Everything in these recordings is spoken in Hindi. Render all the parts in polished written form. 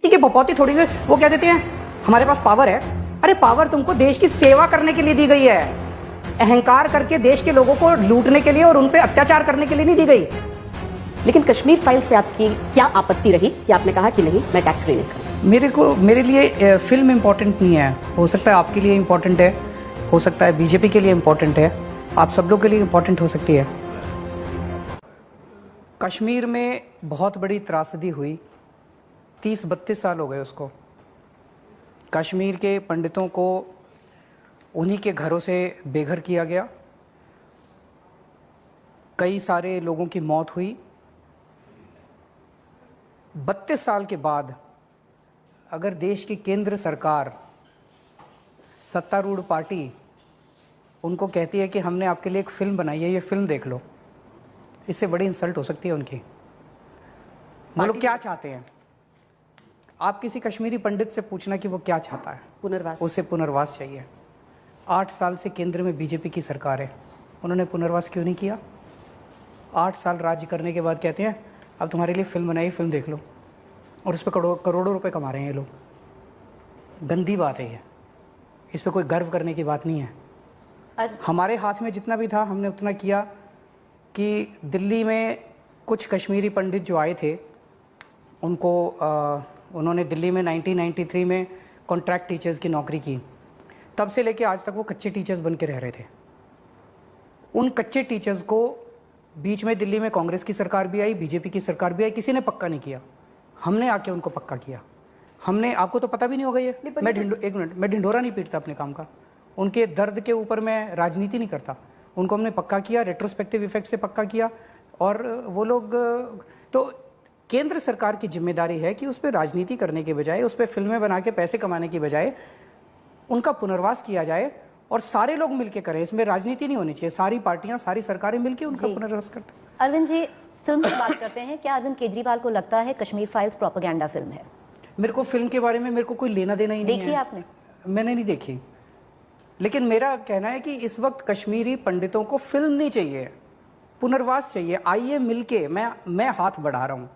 की बपौती थोड़ी सी वो कह देते हैं हमारे पास पावर है। अरे पावर तुमको देश की सेवा करने के लिए दी गई है, अहंकार करके देश के लोगों को लूटने के लिए और उन पे अत्याचार करने के लिए नहीं दी गई। लेकिन कश्मीर फाइल से आपकी क्या आपत्ति रही कि आपने कहा कि नहीं मैं टैक्स फ्री नहीं करूं? मेरे लिए फिल्म इंपॉर्टेंट नहीं है। हो सकता है आपके लिए इंपॉर्टेंट है, हो सकता है बीजेपी के लिए इंपॉर्टेंट है, आप सब लोग के लिए इंपॉर्टेंट हो सकती है। कश्मीर में बहुत बड़ी त्रासदी हुई, 30-32 साल हो गए उसको। कश्मीर के पंडितों को उन्हीं के घरों से बेघर किया गया, कई सारे लोगों की मौत हुई। 32 साल के बाद अगर देश की केंद्र सरकार, सत्तारूढ़ पार्टी उनको कहती है कि हमने आपके लिए एक फिल्म बनाई है, ये फिल्म देख लो, इससे बड़ी इंसल्ट हो सकती है उनकी। वो लोग क्या चाहते हैं? आप किसी कश्मीरी पंडित से पूछना कि वो क्या चाहता है। पुनर्वास। उसे पुनर्वास चाहिए। 8 साल से केंद्र में बीजेपी की सरकार है, उन्होंने पुनर्वास क्यों नहीं किया? 8 साल राज्य करने के बाद कहते हैं अब तुम्हारे लिए फिल्म बनाई, फिल्म देख लो, और उस पर करोड़ों रुपए कमा रहे हैं ये लोग। गंदी बात है ये, इस पर कोई गर्व करने की बात नहीं है। हमारे हाथ में जितना भी था हमने उतना किया कि दिल्ली में कुछ कश्मीरी पंडित जो आए थे उनको उन्होंने दिल्ली में 1993 में कॉन्ट्रैक्ट टीचर्स की नौकरी की। तब से लेके आज तक वो कच्चे टीचर्स बन के रह रहे थे। उन कच्चे टीचर्स को बीच में दिल्ली में कांग्रेस की सरकार भी आई, बीजेपी की सरकार भी आई, किसी ने पक्का नहीं किया। हमने आके उनको पक्का किया। हमने, आपको तो पता भी नहीं होगा ये, मैं ढिंढोरा नहीं पीटता अपने काम का, उनके दर्द के ऊपर मैं राजनीति नहीं करता। उनको हमने पक्का किया, रेट्रोस्पेक्टिव इफेक्ट से पक्का किया। और वो लोग, तो केंद्र सरकार की जिम्मेदारी है कि उस पर राजनीति करने के बजाय, उस पर फिल्में बना के पैसे कमाने की बजाय उनका पुनर्वास किया जाए और सारे लोग मिलके करें। इसमें राजनीति नहीं होनी चाहिए, सारी पार्टियां, सारी सरकारें मिलके उनका पुनर्वास करते हैं। अरविंद जी, फिल्म की बात करते हैं, क्या अरविंद केजरीवाल को लगता है कश्मीर फाइल्स प्रोपेगेंडा फिल्म है? मेरे को फिल्म के बारे में मेरे को कोई लेना देना ही नहीं है। देखी आपने? मैंने नहीं देखी, लेकिन मेरा कहना है कि इस वक्त कश्मीरी पंडितों को फिल्म नहीं चाहिए, पुनर्वास चाहिए। आइए मिलके, मैं हाथ बढ़ा रहा हूँ,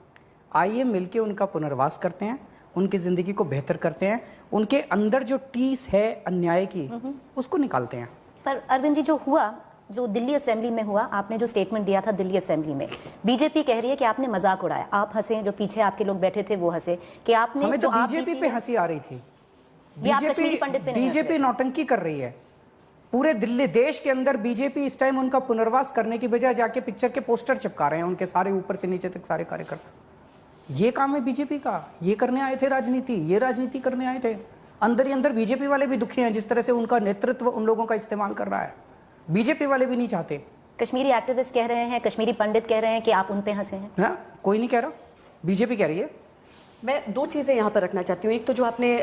आइए मिलके उनका पुनर्वास करते हैं, उनकी ज़िंदगी को बेहतर करते हैं, उनके अंदर जो टीस है अन्याय की उसको निकालते हैं। पर अरविंद जी, जो हुआ, जो दिल्ली असेंबली में हुआ, आपने जो स्टेटमेंट दिया था दिल्ली असेंबली में, बीजेपी कह रही है कि आपने मजाक उड़ाया, आप हंसे, जो पीछे आपके लोग बैठे थे वो हंसे कि आपने, हमें तो बीजेपी पे हंसी आ रही थी। बीजेपी नौटंकी कर रही है पूरे दिल्ली देश के अंदर। बीजेपी इस टाइम उनका पुनर्वास करने की बजाय जाके पिक्चर के पोस्टर चिपका रहे हैं, उनके सारे ऊपर से नीचे तक सारे कार्यकर्ता। ये काम है बीजेपी का, ये करने आए थे राजनीति, ये राजनीति करने आए थे। अंदर ही अंदर बीजेपी वाले भी दुखी हैं जिस तरह से उनका नेतृत्व उन लोगों का इस्तेमाल कर रहा है। बीजेपी वाले भी नहीं चाहते। कश्मीरी एक्टिविस्ट कह रहे हैं, कश्मीरी पंडित कह रहे हैं कि आप उन पे हंसे हैं। हाँ, कोई नहीं कह रहा, बीजेपी कह रही है। मैं 2 चीज़ें यहाँ पर रखना चाहती हूँ। एक तो जो आपने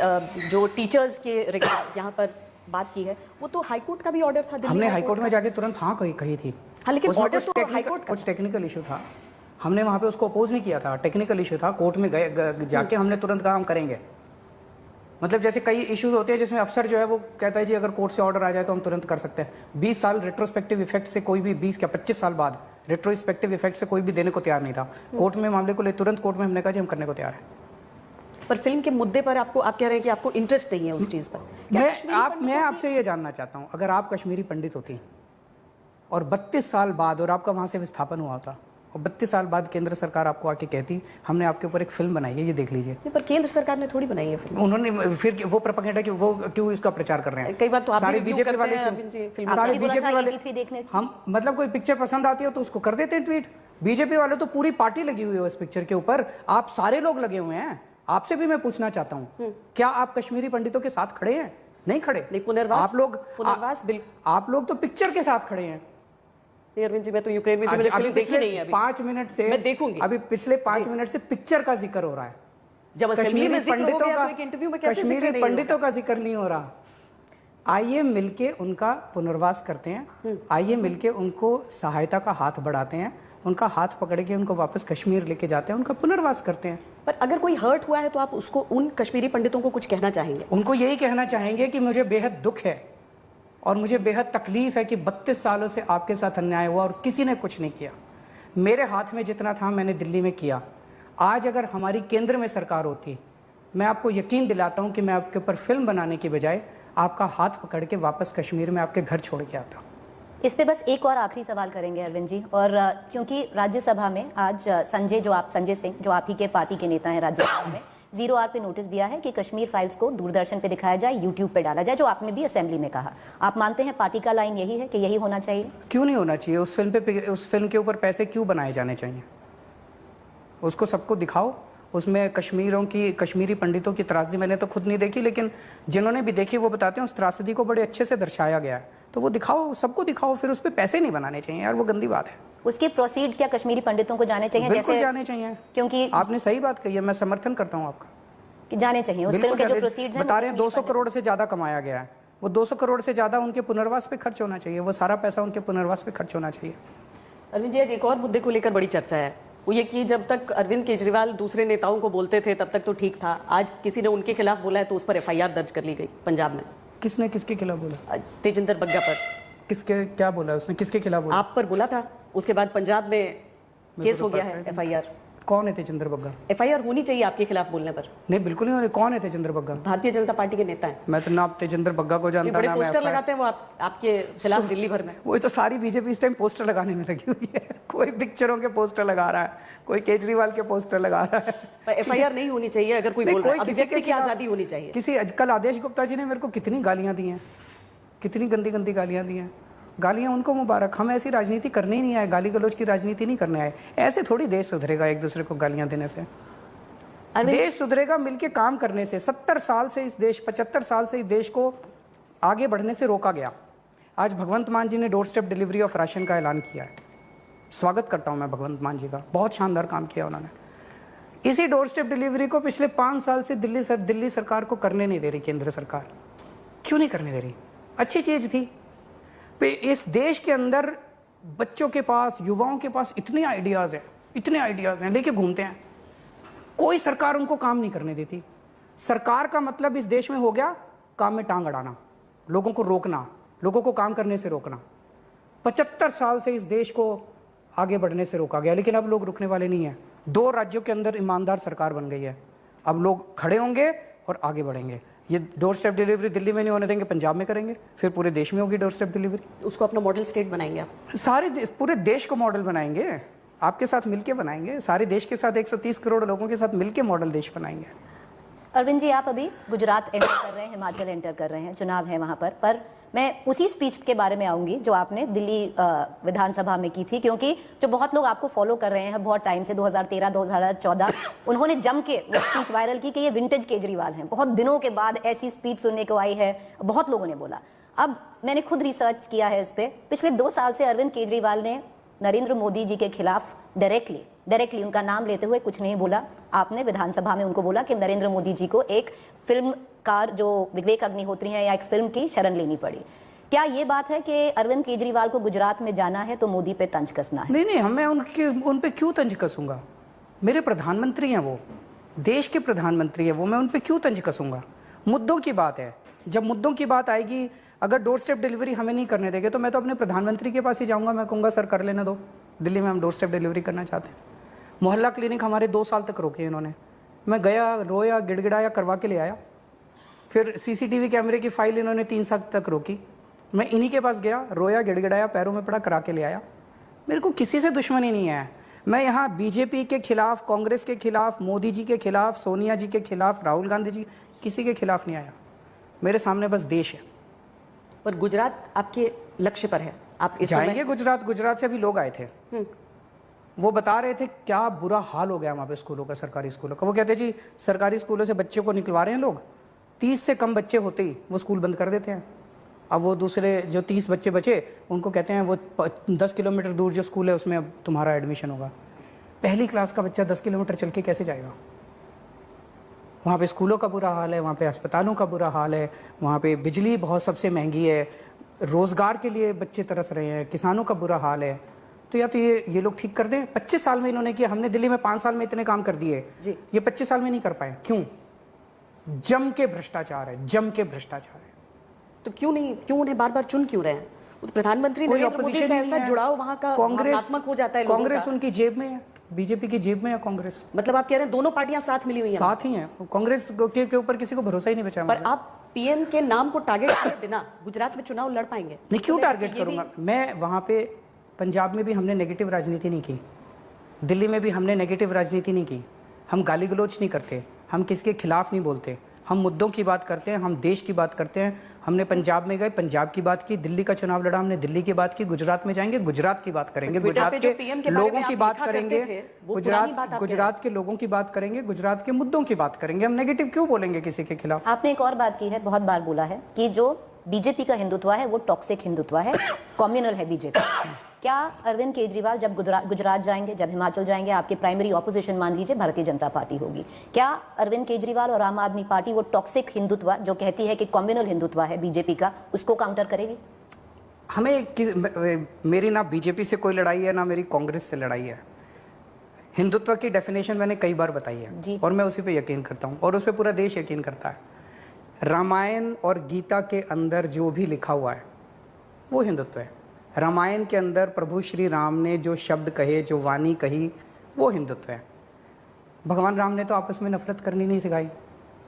जो टीचर्स के यहाँ पर बात की है, वो तो हाईकोर्ट का भी ऑर्डर था। हमने हाईकोर्ट में जाके तुरंत हाँ कही थी। हाँ, लेकिन ऑर्डर तो हाईकोर्ट का, कुछ टेक्निकल इशू था, हमने वहाँ पे उसको अपोज नहीं किया था। टेक्निकल इशू था, कोर्ट में गए जाके हमने तुरंत कहा हम करेंगे। मतलब जैसे कई इश्यूज होते हैं जिसमें अफसर जो है वो कहता है जी अगर कोर्ट से ऑर्डर आ जाए तो हम तुरंत कर सकते हैं। 20 साल रेट्रोस्पेक्टिव इफेक्ट से कोई भी 25 साल बाद रेट्रोस्पेक्टिव इफेक्ट से कोई भी देने को तैयार नहीं था। कोर्ट में मामले को ले तुरंत कोर्ट में हमने कहा जी हम करने को तैयार है। पर फिल्म के मुद्दे पर आप कह रहे हैं कि आपको इंटरेस्ट नहीं है उस चीज़ पर। मैं आपसे ये जानना चाहता हूँ, अगर आप कश्मीरी पंडित होती और 32 साल बाद, और आपका वहाँ से विस्थापन हुआ था, और 32 साल बाद केंद्र सरकार आपको आके कहती हमने आपके ऊपर एक फिल्म बनाई है, ये देख लीजिए। पर केंद्र सरकार ने थोड़ी बनाई है फिल्म। उन्होंने फिर वो प्रोपेगेंडा कि वो क्यों इसका प्रचार कर रहे हैं? कई बार तो आप सारे बीजेपी वाले, सारे बीजेपी वाले, हम मतलब कोई पिक्चर पसंद आती हो तो उसको कर देते हैं ट्वीट। बीजेपी वाले तो पूरी पार्टी लगी हुई है इस पिक्चर के ऊपर, आप सारे लोग लगे हुए हैं। आपसे भी मैं पूछना चाहता हूँ, क्या आप कश्मीरी पंडितों के साथ खड़े हैं? नहीं खड़े। आप लोग तो पिक्चर के साथ खड़े हैं। अरविंद जी, मैं तो यूक्रेन में मैंने फिल्म देखी नहीं है। 5 मिनट से मैं देखूंगी। अभी पिछले 5 मिनट से पिक्चर का जिक्र हो रहा है। जब कश्मीरी पंडितों का इंटरव्यू में कैसे कश्मीरी पंडितों का जिक्र नहीं हो रहा। आइए मिलके उनका पुनर्वास करते हैं, आइए मिलके उनको सहायता का हाथ बढ़ाते हैं, उनका हाथ पकड़ के उनको वापस कश्मीर लेके जाते हैं, उनका पुनर्वास करते हैं। पर अगर कोई हर्ट हुआ है तो आप उसको, उन कश्मीरी पंडितों को कुछ कहना चाहेंगे? उनको यही कहना चाहेंगे कि मुझे बेहद दुख है और मुझे बेहद तकलीफ है कि 32 सालों से आपके साथ अन्याय हुआ और किसी ने कुछ नहीं किया। मेरे हाथ में जितना था मैंने दिल्ली में किया। आज अगर हमारी केंद्र में सरकार होती मैं आपको यकीन दिलाता हूँ कि मैं आपके ऊपर फिल्म बनाने की बजाय आपका हाथ पकड़ के वापस कश्मीर में आपके घर छोड़ के आता। इस पे बस एक और आखिरी सवाल करेंगे अरविंद जी, और क्योंकि राज्यसभा में आज संजय सिंह जो आप ही के पार्टी के नेता हैं राज्यसभा में, 0R पे नोटिस दिया है कि कश्मीर फाइल्स को दूरदर्शन पे दिखाया जाए, यूट्यूब पे डाला जाए, जो आपने भी असेंबली में कहा। आप मानते हैं पार्टी का लाइन यही है कि यही होना चाहिए? क्यों नहीं होना चाहिए? उस फिल्म के ऊपर पैसे क्यों बनाए जाने चाहिए? उसको सबको दिखाओ। उसमें कश्मीरी पंडितों की त्रासदी मैंने तो खुद नहीं देखी, लेकिन जिन्होंने भी देखी वो बताते हैं उस त्रासदी को बड़े अच्छे से दर्शाया गया है। तो वो दिखाओ, सबको दिखाओ, फिर उस पर पैसे नहीं बनाने चाहिए यार, वो गंदी बात है। उसके प्रोसीड्स क्या कश्मीरी पंडितों को जाने चाहिए? बिल्कुल जैसे जाने चाहिए, क्योंकि आपने सही बात कही है, मैं समर्थन करता हूँ आपका कि जाने चाहिए। उस फिल्म के जो प्रोसीड्स हैं बता रहे हैं 200 करोड़ से ज्यादा कमाया गया है, वो 200 करोड़ से ज्यादा उनके पुनर्वास पे खर्च होना चाहिए, वो सारा पैसा उनके पुनर्वास पे खर्च होना चाहिए। अरविंद जी, आज एक और मुद्दे को लेकर बड़ी चर्चा है, वो ये कि जब तक अरविंद केजरीवाल दूसरे नेताओं को बोलते थे तब तक तो ठीक था, आज किसी ने उनके खिलाफ बोला है तो उस पर FIR दर्ज कर ली गई पंजाब में। किसने किसके खिलाफ बोला? तेजिंदर बग्गा पर। किसके क्या बोला उसने? किसके खिलाफ बोला? आप पर बोला था, उसके बाद पंजाब में केस हो गया है FIR। कौन है तेजिंदर बग्गा? FIR होनी चाहिए आपके खिलाफ बोलने पर। नहीं, बिल्कुल नहीं। कौन है तेजिंदर बग्गा? भारतीय जनता पार्टी के नेता हैं। मैं तो ना तेजिंदर बग्गा को जानता, बड़े ना पोस्टर लगाते हैं वो आपके खिलाफ दिल्ली भर में। वो तो सारी बीजेपी इस टाइम पोस्टर लगाने में लगी हुई है। कोई पिक्चरों के पोस्टर लगा रहा है, कोई केजरीवाल के पोस्टर लगा रहा है। पर FIR नहीं होनी चाहिए अगर कोई बोल रहा है, अभिव्यक्ति की आजादी होनी चाहिए। कल आदेश गुप्ता जी ने मेरे को कितनी गालियां दी हैं, कितनी गंदी गंदी गालियां दी हैं। गालियां उनको मुबारक, हम ऐसी राजनीति करने ही नहीं आए, गाली गलौज की राजनीति नहीं करने आए। ऐसे थोड़ी देश सुधरेगा एक दूसरे को गालियां देने से। देश सुधरेगा मिलके काम करने से। 75 साल से इस देश को आगे बढ़ने से रोका गया। आज भगवंत मान जी ने door step delivery of ration का ऐलान किया है। स्वागत करता हूं मैं भगवंत मान जी का, बहुत शानदार काम किया उन्होंने। इसी डोर स्टेप डिलीवरी को पिछले 5 साल से दिल्ली सरकार को करने नहीं दे रही केंद्र सरकार। क्यों नहीं करने दे रही? अच्छी चीज थी। इस देश के अंदर बच्चों के पास, युवाओं के पास इतने आइडियाज हैं, लेके घूमते हैं। कोई सरकार उनको काम नहीं करने देती। सरकार का मतलब इस देश में हो गया काम में टांग अड़ाना, लोगों को रोकना, लोगों को काम करने से रोकना। 75 साल से इस देश को आगे बढ़ने से रोका गया, लेकिन अब लोग रुकने वाले नहीं हैं। 2 राज्यों के अंदर ईमानदार सरकार बन गई है। अब लोग खड़े होंगे और आगे बढ़ेंगे। ये डोर स्टेप डिलीवरी दिल्ली में नहीं होने देंगे, पंजाब में करेंगे, फिर पूरे देश में होगी डोर स्टेप डिलीवरी। उसको अपना मॉडल स्टेट बनाएंगे आप? पूरे देश को मॉडल बनाएंगे, आपके साथ मिलके बनाएंगे, सारे देश के साथ 130 करोड़ लोगों के साथ मिलके मॉडल देश बनाएंगे। अरविंद जी, आप अभी गुजरात एंटर कर रहे हैं, हिमाचल एंटर कर रहे हैं, चुनाव है वहाँ पर मैं उसी स्पीच के बारे में आऊँगी जो आपने दिल्ली विधानसभा में की थी, क्योंकि जो बहुत लोग आपको फॉलो कर रहे हैं बहुत टाइम से, 2013-2014, उन्होंने जम के वो स्पीच वायरल की कि ये विंटेज केजरीवाल हैं। बहुत दिनों के बाद ऐसी स्पीच सुनने को आई है, बहुत लोगों ने बोला। अब मैंने खुद रिसर्च किया है इस पर। पिछले 2 साल से अरविंद केजरीवाल ने नरेंद्र मोदी जी के खिलाफ डायरेक्टली उनका नाम लेते हुए कुछ नहीं बोला। आपने विधानसभा में उनको बोला कि नरेंद्र मोदी जी को एक फिल्मकार जो विवेक अग्निहोत्री है या एक फिल्म की शरण लेनी पड़ी। क्या ये बात है कि अरविंद केजरीवाल को गुजरात में जाना है तो मोदी पे तंज कसना है? नहीं, मैं उन पे क्यों तंज कसूंगा? मेरे प्रधानमंत्री हैं, वो देश के प्रधानमंत्री है वो, मैं उन पे क्यों तंज कसूंगा? मुद्दों की बात है। जब मुद्दों की बात आएगी, अगर डोर स्टेप डिलीवरी हमें नहीं करने देंगे तो मैं तो अपने प्रधानमंत्री के पास ही जाऊंगा। मैं कहूँगा सर कर लेने दो, दिल्ली में हम डोर स्टेप डिलीवरी करना चाहते हैं। मोहल्ला क्लिनिक हमारे 2 साल तक रोके इन्होंने। मैं गया, रोया, गिड़गिड़ाया, करवा के ले आया। फिर CCTV कैमरे की फाइल इन्होंने 3 साल तक रोकी। मैं इन्हीं के पास गया, रोया, गिड़गिड़ाया, पैरों में पड़ा, करा के ले आया। मेरे को किसी से दुश्मनी नहीं है। मैं यहाँ बीजेपी के खिलाफ, कांग्रेस के खिलाफ, मोदी जी के खिलाफ, सोनिया जी के खिलाफ, राहुल गांधी जी, किसी के खिलाफ नहीं आया। मेरे सामने बस देश है। पर गुजरात आपके लक्ष्य पर है, आप इस जाएंगे गुजरात से अभी लोग आए थे, वो बता रहे थे क्या बुरा हाल हो गया वहाँ पे स्कूलों का, सरकारी स्कूलों का। वो कहते जी सरकारी स्कूलों से बच्चे को निकलवा रहे हैं लोग, 30 से कम बच्चे होते ही वो स्कूल बंद कर देते हैं। अब वो दूसरे जो 30 बच्चे बचे उनको कहते हैं वो 10 किलोमीटर दूर जो स्कूल है उसमें अब तुम्हारा एडमिशन होगा। पहली क्लास का बच्चा 10 किलोमीटर चल के कैसे जाएगा? वहाँ पे स्कूलों का बुरा हाल है, वहाँ पे अस्पतालों का बुरा हाल है, वहाँ पे बिजली बहुत सबसे महंगी है, रोज़गार के लिए बच्चे तरस रहे हैं, किसानों का बुरा हाल है। तो या तो ये लोग ठीक कर दें। 25 साल में इन्होंने किया, हमने दिल्ली में 5 साल में इतने काम कर दिए, ये 25 साल में नहीं कर पाए। क्यों? जम के भ्रष्टाचार है, जम के भ्रष्टाचार है। तो क्यों उन्हें बार बार चुन क्यों रहे हैं? प्रधानमंत्री नरेंद्र मोदी से ऐसा जुड़ाव वहाँ का भावनात्मक हो जाता है। कांग्रेस उनकी जेब में है। बीजेपी की जेब में है कांग्रेस, मतलब आप कह रहे हैं दोनों पार्टियां साथ मिली हुई हैं, साथ ही हैं। कांग्रेस के ऊपर किसी को भरोसा ही नहीं बचा। पर आप पीएम के नाम को टारगेट किए बिना गुजरात में चुनाव लड़ पाएंगे? नहीं, क्यों टारगेट करूंगा मैं? वहां पे पंजाब में भी हमने नेगेटिव राजनीति नहीं की, दिल्ली में भी हमने नेगेटिव राजनीति नहीं की। हम गाली गलौज नहीं करते, हम किसके खिलाफ नहीं बोलते, हम मुद्दों की बात करते हैं, हम देश की बात करते हैं। हमने पंजाब में गए, पंजाब की बात की, दिल्ली का चुनाव लड़ा, हमने दिल्ली की बात की। गुजरात में जाएंगे, गुजरात की बात करेंगे, गुजरात के लोगों की बात करेंगे, गुजरात के लोगों की बात करेंगे, गुजरात के मुद्दों की बात करेंगे। हम नेगेटिव क्यों बोलेंगे किसी के खिलाफ? आपने एक और बात की है, बहुत बार बोला है कि जो बीजेपी का हिंदुत्व है वो टॉक्सिक हिंदुत्व है, कम्युनल है बीजेपी। क्या अरविंद केजरीवाल जब गुजरात जाएंगे, जब हिमाचल जाएंगे, आपके प्राइमरी ऑपोजिशन मान लीजिए भारतीय जनता पार्टी होगी, क्या अरविंद केजरीवाल और आम आदमी पार्टी वो टॉक्सिक हिंदुत्व जो कहती है कि कम्युनल हिंदुत्व है बीजेपी का, उसको काउंटर करेगी? मेरी ना बीजेपी से कोई लड़ाई है, ना मेरी कांग्रेस से लड़ाई है। हिंदुत्व की डेफिनेशन मैंने कई बार बताई है और मैं उसी पे यकीन करता हूँ और उस पर पूरा देश यकीन करता है। रामायण और गीता के अंदर जो भी लिखा हुआ है वो हिंदुत्व है। रामायण के अंदर प्रभु श्री राम ने जो शब्द कहे, जो वाणी कही, वो हिंदुत्व है। भगवान राम ने तो आपस में नफरत करनी नहीं सिखाई।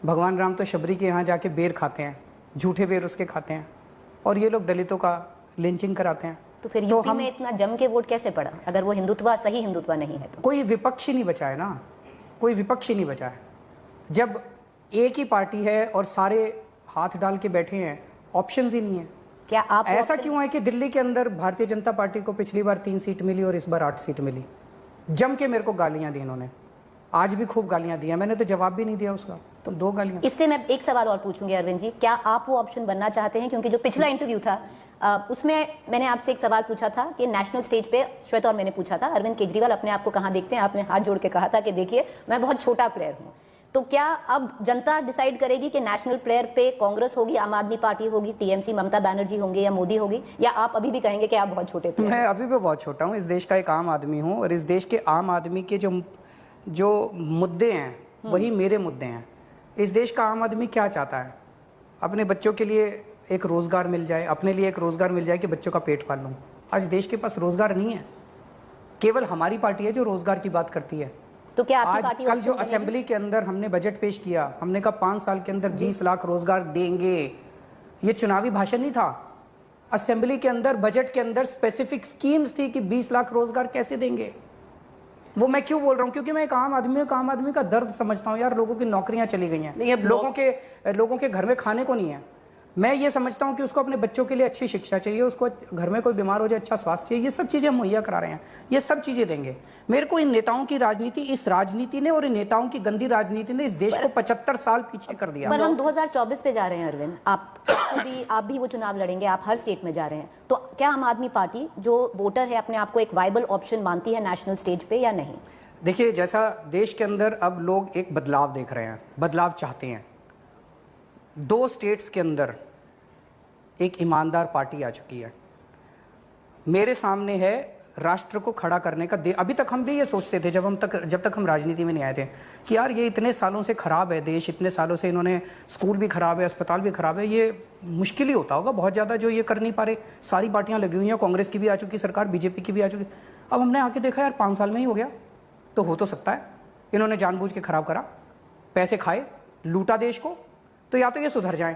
भगवान राम तो शबरी के यहाँ जाके बेर खाते हैं, झूठे बेर उसके खाते हैं, और ये लोग दलितों का लिंचिंग कराते हैं। तो फिर यूपी में इतना जम के वोट कैसे पड़ा अगर वो हिंदुत्व सही हिंदुत्व नहीं है तो? कोई विपक्ष ही नहीं बचा है ना, कोई विपक्ष ही नहीं बचा है। जब एक ही पार्टी है और सारे हाथ डाल के बैठे हैं, ऑप्शंस ही नहीं है। क्या आप ऐसा क्यों है कि दिल्ली के अंदर भारतीय जनता पार्टी को पिछली बार 3 सीट मिली और इस बार 8 सीट मिली? जम के मेरे को गालियां दी इन्होंने, आज भी खूब गालियां दी, मैंने तो जवाब भी नहीं दिया उसका, तो 2 गालियां। इससे मैं एक सवाल और पूछूंगी अरविंद जी, क्या आप वो ऑप्शन बनना चाहते हैं? क्योंकि जो पिछला इंटरव्यू था उसमें मैंने आपसे एक सवाल पूछा था कि नेशनल स्टेज पे श्वेता और मैंने पूछा था अरविंद केजरीवाल अपने आप को कहाँ देखते हैं, आपने हाथ जोड़ के कहा था कि देखिए मैं बहुत छोटा प्लेयर हूँ। तो क्या अब जनता डिसाइड करेगी कि नेशनल प्लेयर पे कांग्रेस होगी, आम आदमी पार्टी होगी, टीएमसी ममता बनर्जी होंगे या मोदी होगी, या आप अभी भी कहेंगे कि आप बहुत छोटे प्लेयर? मैं अभी भी बहुत छोटा हूँ, इस देश का एक आम आदमी हूँ और इस देश के आम आदमी के जो मुद्दे हैं वही मेरे मुद्दे हैं। इस देश का आम आदमी क्या चाहता है? अपने बच्चों के लिए एक रोज़गार मिल जाए, अपने लिए एक रोज़गार मिल जाए कि बच्चों का पेट पाल लूँ। आज देश के पास रोज़गार नहीं है, केवल हमारी पार्टी है जो रोज़गार की बात करती है। तो क्या आपकी आज पार्टी कल जो असेंबली के अंदर हमने बजट पेश किया, हमने कहा 5 साल के अंदर 20 लाख रोज़गार देंगे। ये चुनावी भाषण नहीं था, असेंबली के अंदर बजट के अंदर स्पेसिफिक स्कीम्स थी कि 20 लाख रोज़गार कैसे देंगे। वो मैं क्यों बोल रहा हूँ? क्योंकि मैं एक आम आदमी का दर्द समझता हूँ यार। लोगों की नौकरियां चली गई हैं, लोगों के घर में खाने को नहीं है। मैं ये समझता हूँ कि उसको अपने बच्चों के लिए अच्छी शिक्षा चाहिए, उसको घर में कोई बीमार हो जाए अच्छा स्वास्थ्य चाहिए, ये सब चीज़ें हम मुहैया करा रहे हैं, ये सब चीज़ें देंगे। मेरे को इन नेताओं की राजनीति, इस राजनीति ने और इन नेताओं की गंदी राजनीति ने इस देश को 75 साल पीछे कर दिया। पर हम 2024 पे जा रहे हैं अरविंद, आप भी वो चुनाव लड़ेंगे, आप हर स्टेट में जा रहे हैं, तो क्या आम आदमी पार्टी जो वोटर है अपने आप को एक वाइबल ऑप्शन मानती है नेशनल स्टेज पे या नहीं? देखिए, जैसा देश के अंदर अब लोग एक बदलाव देख रहे हैं, बदलाव चाहते हैं। 2 स्टेट्स के अंदर एक ईमानदार पार्टी आ चुकी है। मेरे सामने है राष्ट्र को खड़ा करने का। अभी तक हम भी ये सोचते थे जब तक हम राजनीति में नहीं आए थे कि यार ये इतने सालों से खराब है देश, इतने सालों से इन्होंने स्कूल भी खराब है, अस्पताल भी खराब है, ये मुश्किल ही होता होगा बहुत ज़्यादा जो ये कर नहीं पा रहे। सारी पार्टियां लगी हुई हैं, कांग्रेस की भी आ चुकी सरकार, बीजेपी की भी आ चुकी। अब हमने आके देखा यार 5 साल में ही हो गया, तो हो तो सकता है इन्होंने जानबूझ के खराब करा, पैसे खाए, लूटा देश को, तो या तो ये सुधर जाएं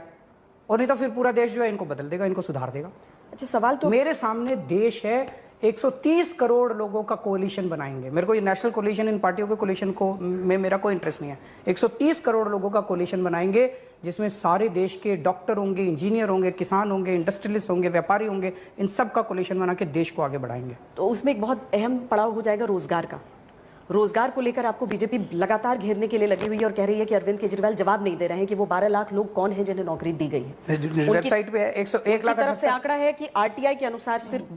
और नहीं तो फिर पूरा देश जो है इनको बदल देगा, इनको सुधार देगा। अच्छा, सवाल तो मेरे सामने देश है, 130 करोड़ लोगों का कोलिशन बनाएंगे। मेरे को ये नेशनल कोलिशन, इन पार्टियों के कोलिशन को में मेरा कोई इंटरेस्ट नहीं है। 130 करोड़ लोगों का कोलिशन बनाएंगे जिसमें सारे देश के डॉक्टर होंगे, इंजीनियर होंगे, किसान होंगे, इंडस्ट्रियलिस्ट होंगे, व्यापारी होंगे, इन सब का कोलिशन बना के देश को आगे बढ़ाएंगे। तो उसमें एक बहुत अहम पड़ाव हो जाएगा रोजगार का। रोजगार को लेकर आपको बीजेपी लगातार घेरने के लिए लगी हुई है और कह रही है कि अरविंद केजरीवाल जवाब नहीं दे रहे हैं कि वो 12 लाख लोग कौन हैं जिन्हें नौकरी दी गई है। वेबसाइट पे 101 लाख तरफ से आंकड़ा है कि आरटीआई के अनुसार सिर्फ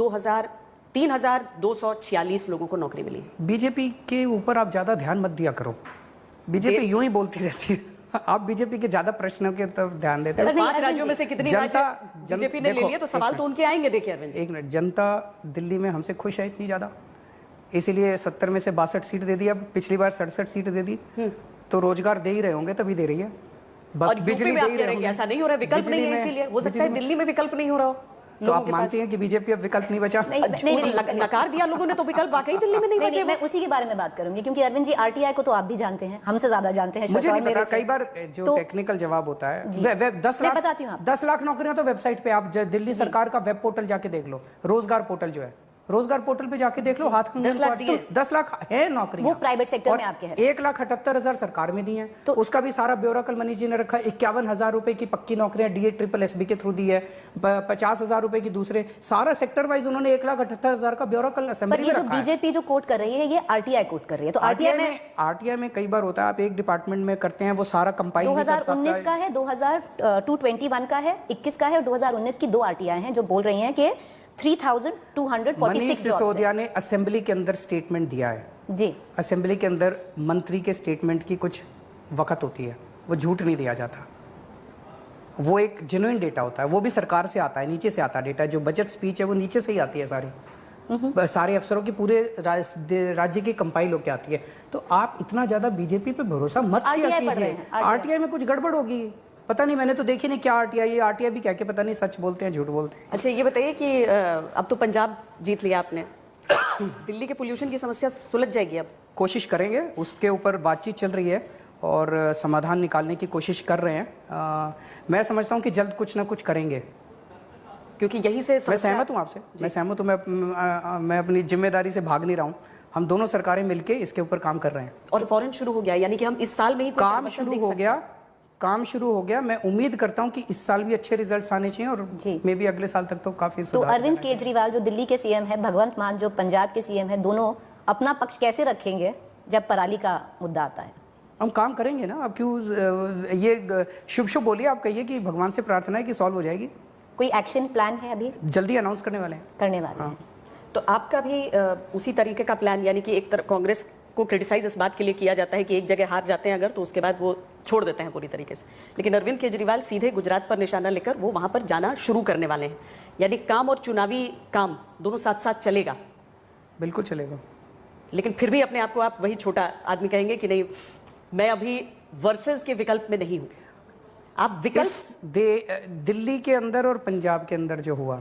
3,246 लोगों को नौकरी मिली है। बीजेपी के ऊपर आप ज्यादा ध्यान मत दिया करो, बीजेपी यूं ही बोलती रहती है। आप बीजेपी के ज्यादा प्रश्नों के तरफ ध्यान देते हैं। 5 राज्यों में से कितनी बीजेपी ने ले लिया, तो सवाल तो उनके आएंगे। देखिए अरविंद, एक मिनट, जनता दिल्ली में हमसे खुश है इतनी ज्यादा, इसीलिए 70 में से 62 सीट दे दी। अब पिछली बार 67 सीट दे दी, तो रोजगार दे ही रहे होंगे तभी दे रही है। और बिजली दे ही रहे होंगे। ऐसा नहीं हो रहा है, विकल्प नहीं है, इसीलिए हो सकता है दिल्ली में विकल्प नहीं हो रहा हो। तो लोगों आप के मानती हैं कि बीजेपी अब विकल्प नहीं बचा? नकार दिया लोगों ने तो विकल्प वाकई दिल्ली में नहीं बचे। मैं उसी के बारे में बात करूंगी, क्योंकि अरविंद जी आरटीआई को तो आप भी जानते हैं, हमसे ज्यादा जानते हैं। मुझे श्वेता, नहीं और पता, कई बार जो तो टेक्निकल जवाब होता है जी। वेब 10 मैं लाख बताती हूँ आपको। 10 लाख नौकरियां तो वेबसाइट पे आप दिल्ली सरकार का वेब पोर्टल जाके देख लो, रोजगार पोर्टल जो है, रोजगार पोर्टल पे जाके देख लो, हाथ 10 लाख दिए। 10 लाख है नौकरियां, वो प्राइवेट सेक्टर में आपके हैं। 1,78,000 सरकार में दी है, तो उसका भी सारा ब्यौरा कल मनीष जी ने रखा। 51,000 रुपए की पक्की नौकरियां DA-SSB के थ्रू दी है, 50,000 रुपए की दूसरे, सारा सेक्टर वाइज उन्होंने 1,78,000 का ब्यौरा कल पर असेंबली ये में जो रखा है। बीजेपी जो कोट कर रही है ये आरटीआई कोट कर रही है, तो आरटीआई में कई बार होता है, आप एक डिपार्टमेंट में करते हैं, वो सारा कंपाइल नहीं कर सकता 2019 का है, 2021 का है, 21 का है, और 2019 की 2 आरटीआई हैं जो बोल रही हैं कि 3,246 मनीष जॉब्स सिसोदिया ने असेंबली के अंदर स्टेटमेंट दिया है। जी। असेंबली के अंदर मंत्री के स्टेटमेंट की कुछ वक्त होती है, वो झूठ नहीं दिया जाता, वो एक जेन्युइन डेटा होता है, वो भी सरकार से आता है, नीचे से आता है डेटा। जो बजट स्पीच है वो नीचे से ही आती है सारी, सारे अफसरों की पूरे राज्य की कंपाइल होके आती है। तो आप इतना ज्यादा बीजेपी पे भरोसा मत किया RTI पढ़ रहे कीजिए। हैं, आरटीआई में कुछ गड़बड़ होगी, पता नहीं, मैंने तो देखी नहीं क्या आरटीआई भी कह के पता नहीं सच बोलते हैं झूठ बोलते हैं। अच्छा ये बताइए कि अब तो पंजाब जीत लिया आपने, दिल्ली के पोल्यूशन की समस्या सुलझ जाएगी अब? कोशिश करेंगे, उसके ऊपर बातचीत चल रही है और समाधान निकालने की कोशिश कर रहे हैं। मैं समझता हूं कि जल्द कुछ ना कुछ करेंगे, क्योंकि यही से मैं सहमत हूं आपसे, मैं सहमत हूं, मैं अपनी जिम्मेदारी से भाग नहीं रहा हूं। हम दोनों सरकारें मिलके इसके ऊपर काम कर रहे हैं और फौरन शुरू हो गया, यानी कि हम इस साल में ही कोई काम परिवर्तन शुरू देख हो सकते गया, हैं। काम शुरू हो गया। मैं उम्मीद करता हूं कि इस साल भी अच्छे रिजल्ट्स आने चाहिए और जी। मे भी अगले साल तक तो काफी तो सुधार अरविंद हो जाएगा। केजरीवाल जो दिल्ली के सीएम है, भगवंत मान जो पंजाब के सीएम है, दोनों अपना पक्ष कैसे रखेंगे जब पराली का मुद्दा आता है? हम काम करेंगे ना। अब क्यों ये शुभ बोलिए, आप कहिए कि भगवान से प्रार्थना है कि सॉल्व हो जाएगी। कोई एक्शन प्लान है अभी जल्दी अनाउंस करने वाले हैं। करने वाले हैं? तो आपका भी उसी तरीके का प्लान, यानी कि एक तरह कांग्रेस को क्रिटिसाइज इस बात के लिए किया जाता है कि एक जगह हार जाते हैं अगर, तो उसके बाद वो छोड़ देते हैं पूरी तरीके से, लेकिन अरविंद केजरीवाल सीधे गुजरात पर निशाना लेकर वो वहां पर जाना शुरू करने वाले हैं, यानी काम और चुनावी काम दोनों साथ साथ चलेगा। बिल्कुल चलेगा। लेकिन फिर भी अपने आप को आप वही छोटा आदमी कहेंगे कि नहीं, मैं अभी वर्सेस के विकल्प में नहीं हूं। आप विकल्प दिल्ली के अंदर और पंजाब के अंदर जो हुआ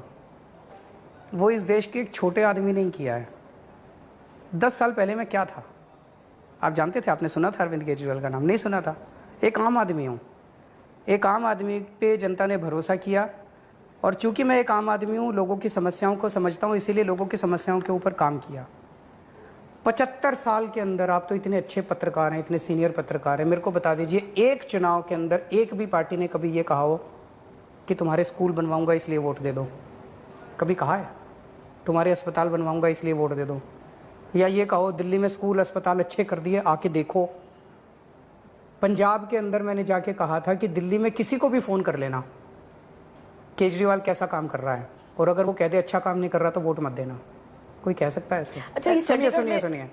वो इस देश के एक छोटे आदमी ने ही किया है। 10 साल पहले मैं क्या था आप जानते थे? आपने सुना था अरविंद केजरीवाल का नाम? नहीं सुना था। एक आम आदमी हूँ, एक आम आदमी पे जनता ने भरोसा किया, और चूंकि मैं एक आम आदमी हूँ, लोगों की समस्याओं को समझता हूँ, इसीलिए लोगों की समस्याओं के ऊपर काम किया। 75 साल के अंदर आप तो इतने अच्छे पत्रकार हैं, इतने सीनियर पत्रकार हैं, मेरे को बता दीजिए एक चुनाव के अंदर एक भी पार्टी ने कभी ये कहा हो कि तुम्हारे स्कूल बनवाऊंगा इसलिए वोट दे दो? कभी कहा है? तुम्हारे अस्पताल बनवाऊंगा इसलिए वोट दे दो? या ये कहो दिल्ली में स्कूल अस्पताल अच्छे कर दिए, आके देखो। पंजाब के अंदर मैंने जाके कहा था कि दिल्ली में किसी को भी फ़ोन कर लेना, केजरीवाल कैसा काम कर रहा है, और अगर वो कह दे अच्छा काम नहीं कर रहा तो वोट मत देना। कोई कह सकता है ऐसे? अच्छा, सुनिए,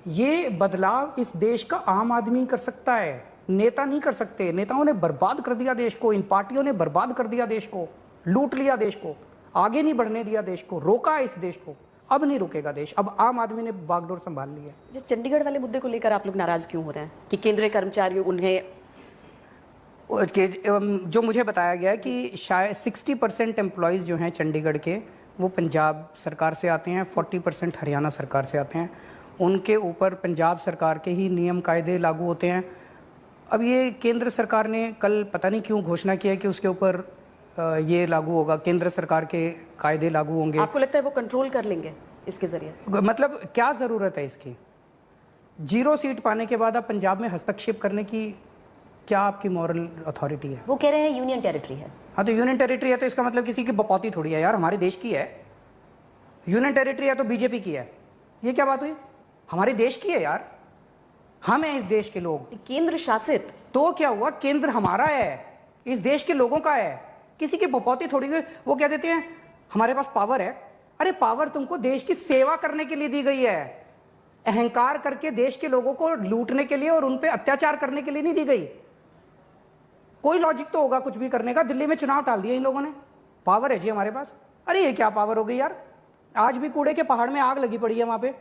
ये बदलाव इस देश का आम आदमी कर सकता है, नेता नहीं कर सकते। नेताओं ने बर्बाद कर दिया देश को, इन पार्टियों ने बर्बाद कर दिया देश को, लूट लिया देश को, आगे नहीं बढ़ने दिया देश को, रोका इस देश को। अब नहीं रुकेगा देश, अब आम आदमी ने बागडोर संभाल ली है। जो चंडीगढ़ वाले मुद्दे को लेकर आप लोग नाराज क्यों हो रहे हैं कि केंद्रीय कर्मचारी उन्हें, जो मुझे बताया गया है कि शायद 60% एम्प्लॉयज़ जो हैं चंडीगढ़ के वो पंजाब सरकार से आते हैं, 40% हरियाणा सरकार से आते हैं। उनके ऊपर पंजाब सरकार के ही नियम कायदे लागू होते हैं। अब ये केंद्र सरकार ने कल पता नहीं क्यों घोषणा किया कि उसके ऊपर ये लागू होगा, केंद्र सरकार के कायदे लागू होंगे। आपको लगता है वो कंट्रोल कर लेंगे इसके जरिए? मतलब क्या ज़रूरत है इसकी? 0 सीट पाने के बाद आप पंजाब में हस्तक्षेप करने की क्या आपकी मॉरल अथॉरिटी है? वो कह रहे हैं यूनियन टेरिटरी है। हाँ, तो यूनियन टेरिटरी है तो इसका मतलब किसी की बपौती थोड़ी है यार, हमारे देश की है। यूनियन टेरिटरी है तो बीजेपी की है, ये क्या बात हुई? हमारे देश की है यार, हम हैं इस देश के लोग। केंद्र शासित तो क्या हुआ? केंद्र हमारा है, इस देश के लोगों का है, किसी की बपौती थोड़ी। वो कह देते हैं हमारे पास पावर है। अरे पावर तुमको देश की सेवा करने के लिए दी गई है, अहंकार करके देश के लोगों को लूटने के लिए और उन पे अत्याचार करने के लिए नहीं दी गई। कोई लॉजिक तो होगा कुछ भी करने का। दिल्ली में चुनाव टाल दिया इन लोगों ने, पावर है जी हमारे पास। अरे ये क्या पावर हो गई यार? आज भी कूड़े के पहाड़ में आग लगी पड़ी है वहां पे।